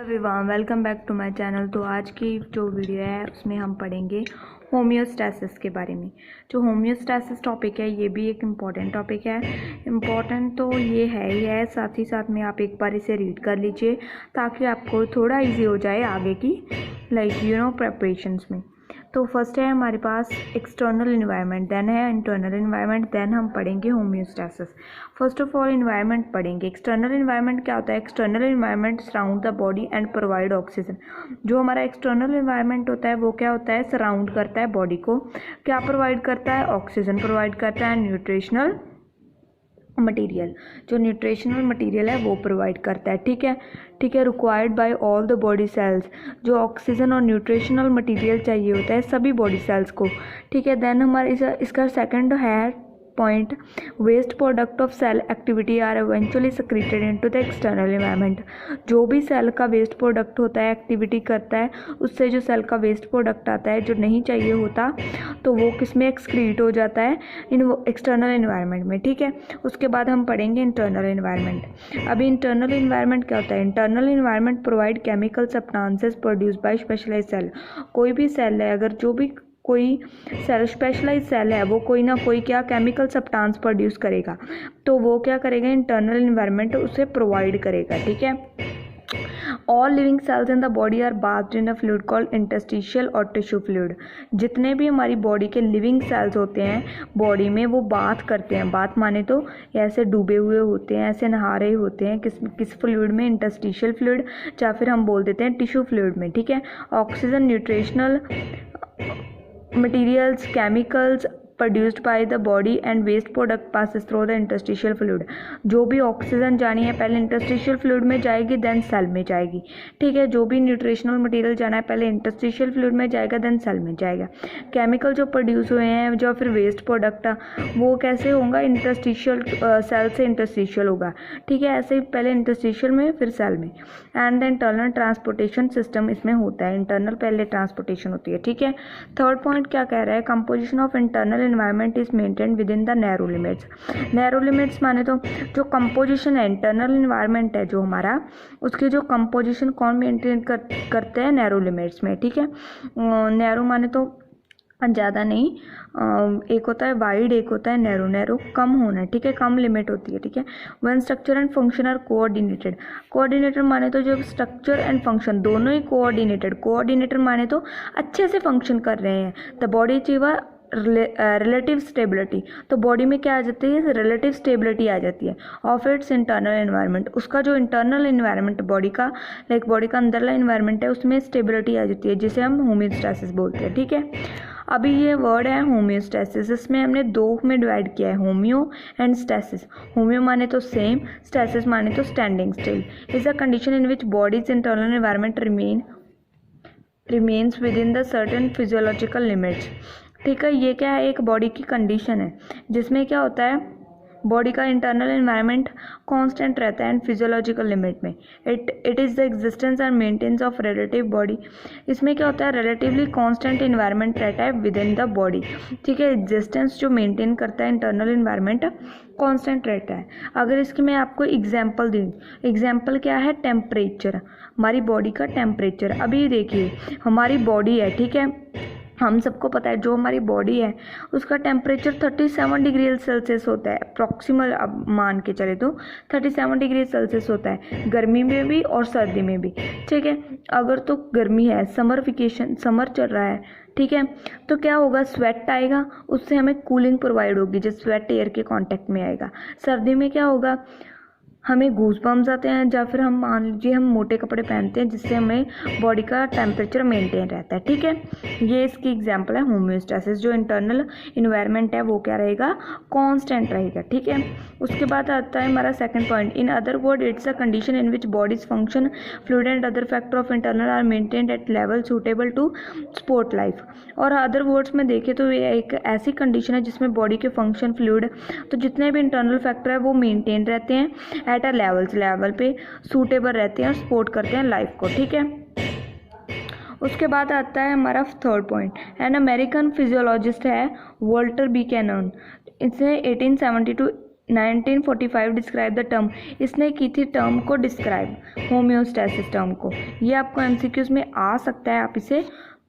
Everyone, welcome back to my channel. तो आज की जो वीडियो है उसमें हम पढ़ेंगे होम्योस्टैसिस के बारे में। जो होम्योस्टैसिस टॉपिक है ये भी एक इम्पॉर्टेंट टॉपिक है। इम्पॉर्टेंट तो ये है ही है, साथ ही साथ में आप एक बार इसे रीड कर लीजिए ताकि आपको थोड़ा इजी हो जाए आगे की प्रेपरेशंस में। तो फर्स्ट है हमारे पास एक्सटर्नल इन्वायरमेंट, देन है इंटरनल इन्वायरमेंट, देन हम पढ़ेंगे homeostasis. First of all environment पढ़ेंगे। एक्सटर्नल इन्वायरमेंट क्या होता है? External environment surround the body and provide oxygen. जो हमारा एक्सटर्नल इन्वायरमेंट होता है वो क्या होता है? सराउंड करता है बॉडी को। क्या प्रोवाइड करता है? ऑक्सीजन प्रोवाइड करता है, न्यूट्रिशनल मटेरियल। जो न्यूट्रिशनल मटेरियल है वो प्रोवाइड करता है। ठीक है, required by all the body cells. जो ऑक्सीजन और न्यूट्रिशनल मटेरियल चाहिए होता है सभी बॉडी सेल्स को। ठीक है, देन हमारे इसका सेकंड है point, waste product of cell activity are eventually secreted into the external environment. जो भी सेल का वेस्ट प्रोडक्ट होता है, एक्टिविटी करता है, उससे जो सेल का वेस्ट प्रोडक्ट आता है जो नहीं चाहिए होता तो वो किस में एक्सक्रीट हो जाता है? इन एक्सटर्नल इन्वायरमेंट में। ठीक है, उसके बाद हम पढ़ेंगे इंटरनल इन्वायरमेंट। अभी इंटरनल इन्वायरमेंट क्या होता है? Internal environment provide chemical substances produce by specialised cell. कोई भी सेल है, अगर जो भी कोई सेल स्पेशलाइज सेल है वो कोई ना कोई क्या केमिकल सब्सटेंस प्रोड्यूस करेगा, तो वो क्या करेगा? इंटरनल इन्वायरमेंट उसे प्रोवाइड करेगा। ठीक है, all living cells in the body are bathed in a fluid called interstitial और टिश्यू फ्लूइड। जितने भी हमारी बॉडी के लिविंग सेल्स होते हैं बॉडी में वो बाथ करते हैं। बाथ माने तो ऐसे डूबे हुए होते हैं, ऐसे नहा रहे होते हैं। किस फ्लूइड में? इंटरस्टिशियल फ्लूइड, या फिर हम बोल देते हैं टिश्यू फ्लूइड में। ठीक है, oxygen, nutritional materials, chemicals produced by the body and waste product passes through the interstitial fluid। जो भी ऑक्सीजन जानी है पहले इंटरस्टिशियल फ्लूइड में जाएगी, देन सेल में जाएगी। ठीक है, जो भी न्यूट्रिशनल मटेरियल जाना है पहले इंटरस्टिशियल फ्लूइड में जाएगा, देन सेल में जाएगा। केमिकल जो प्रोड्यूस हुए हैं जो फिर वेस्ट प्रोडक्ट वो कैसे होगा? इंटरस्टिशियल सेल से इंटरस्टिशियल होगा। ठीक है, ऐसे ही पहले इंटरस्टिशियल में फिर सेल में। And the internal transportation system इसमें होता है। इंटरनल पहले ट्रांसपोर्टेशन होती है। ठीक है, थर्ड पॉइंट क्या कह रहा है? Composition of internal environment is maintained within the narrow limits। narrow limits माने तो जो कंपोजिशन है इंटरनल इन्वायरमेंट है जो हमारा, उसकी जो कंपोजिशन कौन मेंटेन करते हैं? नैरो लिमिट्स में। ठीक है, नैरो माने तो ज़्यादा नहीं, एक होता है वाइड, एक होता है नैरो। नैरो कम होना है। ठीक है, कम लिमिट होती है। ठीक है, one structure and function are coordinated. Coordinated माने तो जो स्ट्रक्चर एंड फंक्शन दोनों ही कोऑर्डिनेटेड। कोऑर्डिनेटेड माने तो अच्छे से फंक्शन कर रहे हैं। The body achieve relative stability. तो बॉडी में क्या आ जाती है? रिलेटिव स्टेबिलिटी आ जाती है ऑफ इट्स इंटरनल एनवायरनमेंट। उसका जो इंटरनल एनवायरनमेंट बॉडी का बॉडी का अंदरला एनवायरनमेंट है उसमें स्टेबिलिटी आ जाती है, जिसे हम होम्योस्टैसिस बोलते हैं। ठीक है, अभी ये वर्ड है होम्योस्टैसिस, इसमें हमने दो में डिवाइड किया है, होम्यो एंड स्टैसिस। होम्यो माने तो सेम, स्टैसिस माने तो standing still. Is a condition in which bodies internal environment remains with in the certain physiological limits. ठीक है, ये क्या है? एक बॉडी की कंडीशन है जिसमें क्या होता है? बॉडी का इंटरनल एनवायरनमेंट कांस्टेंट रहता है एंड फिजियोलॉजिकल लिमिट में। It is the existence and maintenance of relative body. इसमें क्या होता है? रिलेटिवली कांस्टेंट एनवायरनमेंट रहता है विद इन द बॉडी। ठीक है, एग्जिस्टेंस जो मेंटेन करता है इंटरनल एनवायरनमेंट कांस्टेंट रहता है। अगर इसकी मैं आपको एग्जांपल दूँ, एग्जांपल क्या है? टेम्परेचर, हमारी बॉडी का टेम्परेचर। अभी देखिए हमारी बॉडी है, ठीक है, हम सबको पता है जो हमारी बॉडी है उसका टेम्परेचर 37 डिग्री सेल्सियस होता है अप्रॉक्सीमेट। अब मान के चले तो 37 डिग्री सेल्सियस होता है गर्मी में भी और सर्दी में भी। ठीक है, अगर तो गर्मी है, समर चल रहा है, ठीक है, तो क्या होगा? स्वेट आएगा, उससे हमें कूलिंग प्रोवाइड होगी जब स्वेट एयर के कांटेक्ट में आएगा। सर्दी में क्या होगा? हमें गूज बम्स आते हैं, या फिर हम मान लीजिए हम मोटे कपड़े पहनते हैं जिससे हमें बॉडी का टेम्परेचर मेंटेन रहता है। ठीक है, ये इसकी एग्जांपल है होम्योस्टैसिस। जो इंटरनल इन्वायरमेंट है वो क्या रहेगा? कांस्टेंट रहेगा। ठीक है, उसके बाद आता है हमारा second point, in other word it's a condition in which body's function fluid and other factor of internal are maintained at level suitable to support life. और अदर वर्ड्स में देखें तो ये एक ऐसी कंडीशन है जिसमें बॉडी के फंक्शन, फ्लूइड, तो जितने भी इंटरनल फैक्टर है वो मेंटेन रहते हैं एट अ लेवल पे, सूटेबल रहते हैं और सपोर्ट करते हैं लाइफ को। ठीक है, उसके बाद आता है हमारा third point. An American physiologist है वॉल्टर बी कैनन, इसने 1870 to 1945 डिस्क्राइब द टर्म, इसने की थी टर्म को डिस्क्राइब, होम्योस्टैसिस टर्म को। ये आपको एमसीक्यूज में आ सकता है, आप इसे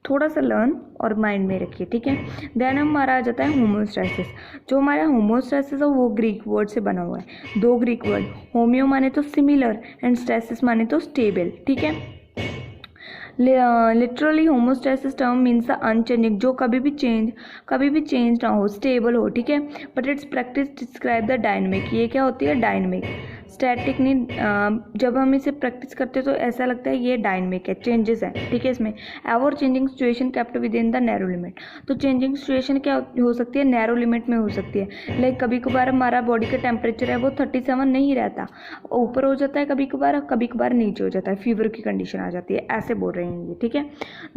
थोड़ा सा लर्न और माइंड में रखिए, ठीक है। देन हमारा आ जाता है होम्योस्टैसिस। जो हमारा होम्योस्टैसिस है वो ग्रीक वर्ड से बना हुआ है, दो ग्रीक वर्ड, होम्यो माने तो सिमिलर एंड स्टैसिस माने तो स्टेबल, ठीक है। Literally homeostasis term means the unchanging, जो कभी भी चेंज ना हो, स्टेबल हो, ठीक है। But it's practice describe the dynamic, ये क्या होती है, डायनेमिक। स्टैटिक नहीं, जब हम इसे प्रैक्टिस करते हैं तो ऐसा लगता है ये डायनेमिक है, चेंजेस है, ठीक है। इसमें ever changing situation kept with in the narrow limit, तो चेंजिंग सिचुएशन क्या हो सकती है, नैरो लिमिट में हो सकती है। लाइक कभी कभार हमारा बॉडी का टेम्परेचर है वो 37 नहीं रहता, ऊपर हो जाता है, कभी कभार नीचे हो जाता है, फीवर की कंडीशन आ जाती है, ऐसे बोल रहे हैं ये, ठीक है।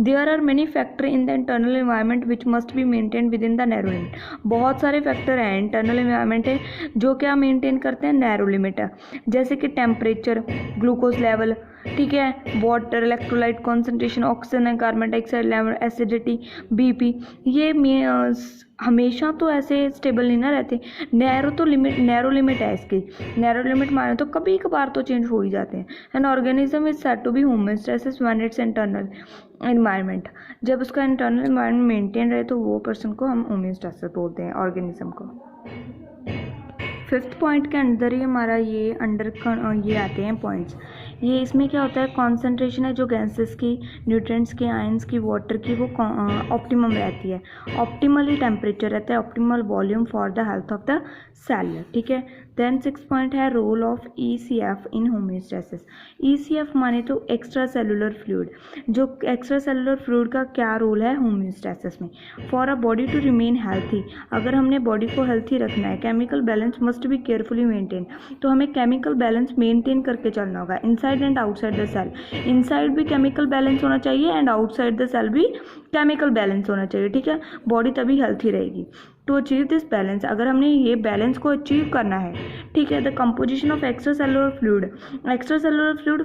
There are many factor in the internal environment which must be maintain with in the narrow limit, बहुत सारे फैक्टर हैं, इंटरनल एनवायरनमेंट है जो क्या मेंटेन करते हैं, नैरो लिमिट है। जैसे कि टेम्परेचर, ग्लूकोज लेवल, ठीक है, water, electrolyte concentration, oxygen and carbon dioxide level, acidity, BP, ये हमेशा तो ऐसे स्टेबल नहीं ना रहते। नैरो लिमिट है इसकी, नैरो लिमिट माने तो कभी कभार तो चेंज हो ही जाते हैं। An organism is said to be homeostasis when its internal environment, जब उसका इंटरनल एनवायरनमेंट मेंटेन रहे तो वो पर्सन को हम होमोस्टैसिस बोलते हैं, ऑर्गेनिज्म को। फिफ्थ पॉइंट के अंदर ही हमारा ये ये आते हैं पॉइंट्स। ये इसमें क्या होता है, कॉन्सेंट्रेशन है जो गैसेस की, न्यूट्रिएंट्स की, आयंस की, वाटर की, वो ऑप्टिमम रहती है, ऑप्टिमली टेम्परेचर रहता है, optimal volume for the health of the cell, ठीक है। देन 6 पॉइंट है role of ECF in homeostasis. ECF माने तो एक्स्ट्रा सेलुलर फ्लूइड, जो एक्स्ट्रा सेलुलर फ्लूइड का क्या रोल है होम्योस्टैसिस में। For a body to remain healthy, अगर हमने बॉडी को हेल्थी रखना है, chemical balance must be carefully maintain, तो हमें केमिकल बैलेंस मेंटेन करके चलना होगा, inside and outside the cell. Inside भी केमिकल बैलेंस होना चाहिए एंड आउटसाइड द सेल भी केमिकल बैलेंस होना चाहिए, ठीक है, बॉडी तभी हेल्थी रहेगी। टू अचीव दिस बैलेंस, अगर हमने ये बैलेंस को अचीव करना है, ठीक है, the composition of extra cellular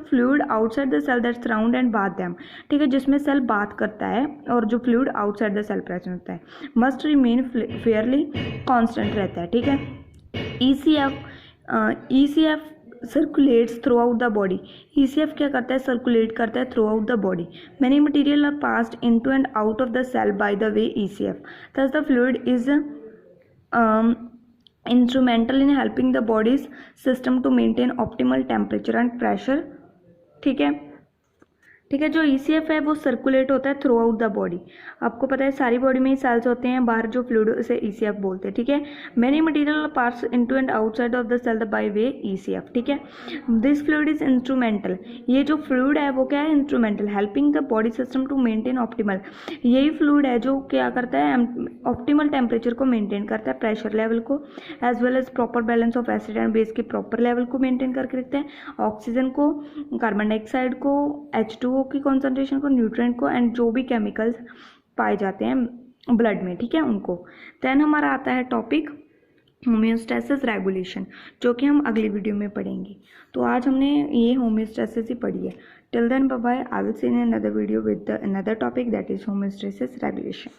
fluid outside the cell that surround and bath them, ठीक है, जिसमें सेल बात करता है और जो fluid outside the cell present होता है, मस्ट रिमेन फेयरली कांस्टेंट रहता है, ठीक है। ECF circulates throughout the body, ECF क्या करता है, सर्कुलेट करता है throughout the body. Many material are passed into and out of the cell by the way ECF, thus the fluid is instrumental in helping the body's system to maintain optimal temperature and pressure, ठीक है। जो ECF है वो circulate होता है throughout the body, आपको पता है सारी बॉडी में ही सेल्स होते हैं, बाहर जो फ्लूइड उसे ECF बोलते हैं, ठीक है। Many material parts into and outside of the cell by way ECF, ठीक है। दिस फ्लूइड इज इंस्ट्रूमेंटल, ये जो फ्लूइड है वो क्या है, instrumental, helping the body system to maintain optimal, यही फ्लूइड है जो क्या करता है, ऑप्टिमल टेम्परेचर को मेंटेन करता है, प्रेशर लेवल को, as well as proper balance of acid and base के प्रॉपर लेवल को मेंटेन करके रखते हैं, ऑक्सीजन को, कार्बन डाइऑक्साइड को, H2O की कॉन्सेंट्रेशन को, न्यूट्रिएंट को, एंड जो भी केमिकल्स पाए जाते हैं ब्लड में, ठीक है, उनको। देन हमारा आता है टॉपिक होम्योस्टैसिस रेगुलेशन, जो कि हम अगली वीडियो में पढ़ेंगे। तो आज हमने ये होम्योस्टैसिस ही पढ़ी है। Till then bye bye, I will see in another video with another topic that is homeostasis regulation.